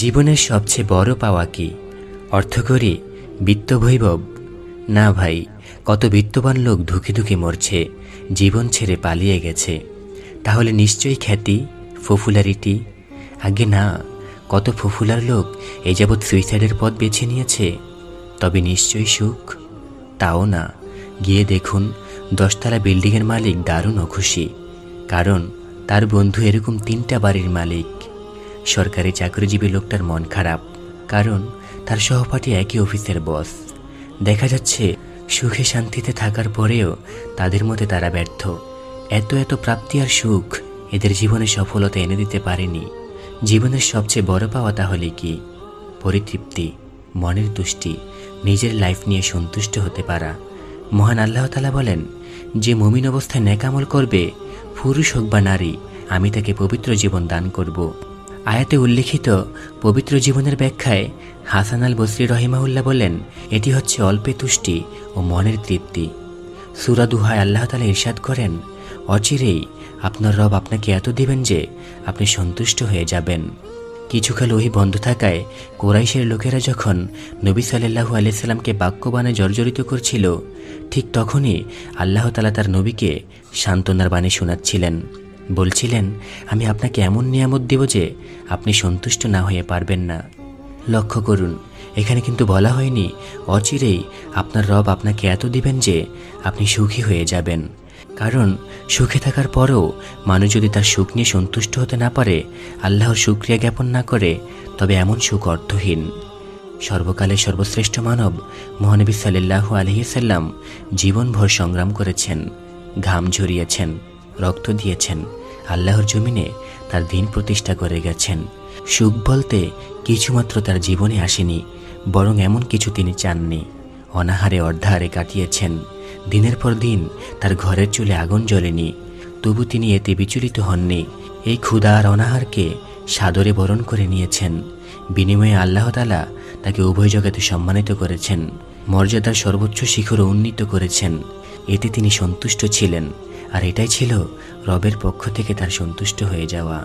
জীবনের সবচেয়ে বড় পাওয়া কি? অর্থকড়ি, বিত্তবৈভব? না ভাই, কত বিত্তবান লোক ধুকে ধুকে মরছে, জীবন ছেড়ে পালিয়ে গেছে। তাহলে নিশ্চয়ই খ্যাতি, পপুলারিটি? আগে না, কত পপুলার লোক এই যাবৎ সুইসাইডের পথ বেছে নিয়েছে। তবে নিশ্চয়ই সুখ? তাও না। গিয়ে দেখুন, 10তলা বিল্ডিংয়ের মালিক দারুণ অখুশি, কারণ তার বন্ধু এরকম 3টা বাড়ির মালিক। সরকারি চাকরিজীবী লোকটার মন খারাপ, কারণ তার সহপাঠী একই অফিসের বস। দেখা যাচ্ছে সুখে শান্তিতে থাকার পরেও তাদের মধ্যে তারা ব্যর্থ। এত এত প্রাপ্তি আর সুখ এদের জীবনে সফলতা এনে দিতে পারেনি। জীবনের সবচেয়ে বড় পাওয়া তাহলে কি? পরিতৃপ্তি, মনের তুষ্টি, নিজের লাইফ নিয়ে সন্তুষ্ট হতে পারা। মহান আল্লাহ তাআলা বলেন, যে মুমিন অবস্থায় নেকামল করবে, পুরুষ হোক বা নারী, আমি তাকে পবিত্র জীবন দান করব। আয়াতে উল্লেখিত পবিত্র জীবনের ব্যাখ্যায় হাসান আল বসরি রহিমাহুল্লাহ বলেন, এটি হচ্ছে অল্পে তুষ্টি ও মনের তৃপ্তি। সূরা দুহায় আল্লাহ তাআলা ইরশাদ করেন, অচিরেই আপনার রব আপনাকে এত দিবেন যে আপনি সন্তুষ্ট হয়ে যাবেন। কিছুকাল ওহী বন্ধ থাকায় কুরাইশের লোকেরা যখন নবী সাল্লাল্লাহু আলাইহি সাল্লামকে বাক্যবাণে জর্জরিত করছিল, ঠিক তখনই আল্লাহ তাআলা তার নবীকে সান্ত্বনার বাণী শোনাচ্ছিলেন। বলছিলেন, আমি আপনাকে এমন নিয়ামত দেব যে আপনি সন্তুষ্ট না হয়ে পারবেন না। লক্ষ্য করুন, এখানে কিন্তু বলা হয়নি অচিরেই আপনার রব আপনাকে এত দিবেন যে আপনি সুখী হয়ে যাবেন। কারণ সুখে থাকার পরেও মানুষ যদি তার সুখ নিয়ে সন্তুষ্ট হতে না পারে, আল্লাহর শুকরিয়া জ্ঞাপন না করে, তবে এমন সুখ অর্থহীন। সর্বকালের সর্বশ্রেষ্ঠ মানব মহানবী সাল্লাল্লাহু আলাইহি সাল্লাম জীবনভর সংগ্রাম করেছেন, ঘাম ঝরিয়েছেন, রক্ত দিয়েছেন, আল্লাহর জমিনে তার দিন প্রতিষ্ঠা করে গেছেন। সুখ বলতে কিছুমাত্র তার জীবনে আসেনি, বরং এমন কিছু তিনি চাননি। অনাহারে অর্ধাহারে কাটিয়েছেন, দিনের পর দিন তার ঘরের চুলে আগুন জ্বলেনি, তবু তিনি এতে বিচলিত হননি। এই ক্ষুধা আর অনাহারকে সাদরে বরণ করে নিয়েছেন। বিনিময়ে আল্লাহ তাআলা তাকে উভয় জগতে সম্মানিত করেছেন, মর্যাদার সর্বোচ্চ শিখরে উন্নীত করেছেন। এতে তিনি সন্তুষ্ট ছিলেন, আর এটাই ছিল রবের পক্ষ থেকে তার সন্তুষ্ট হয়ে যাওয়া।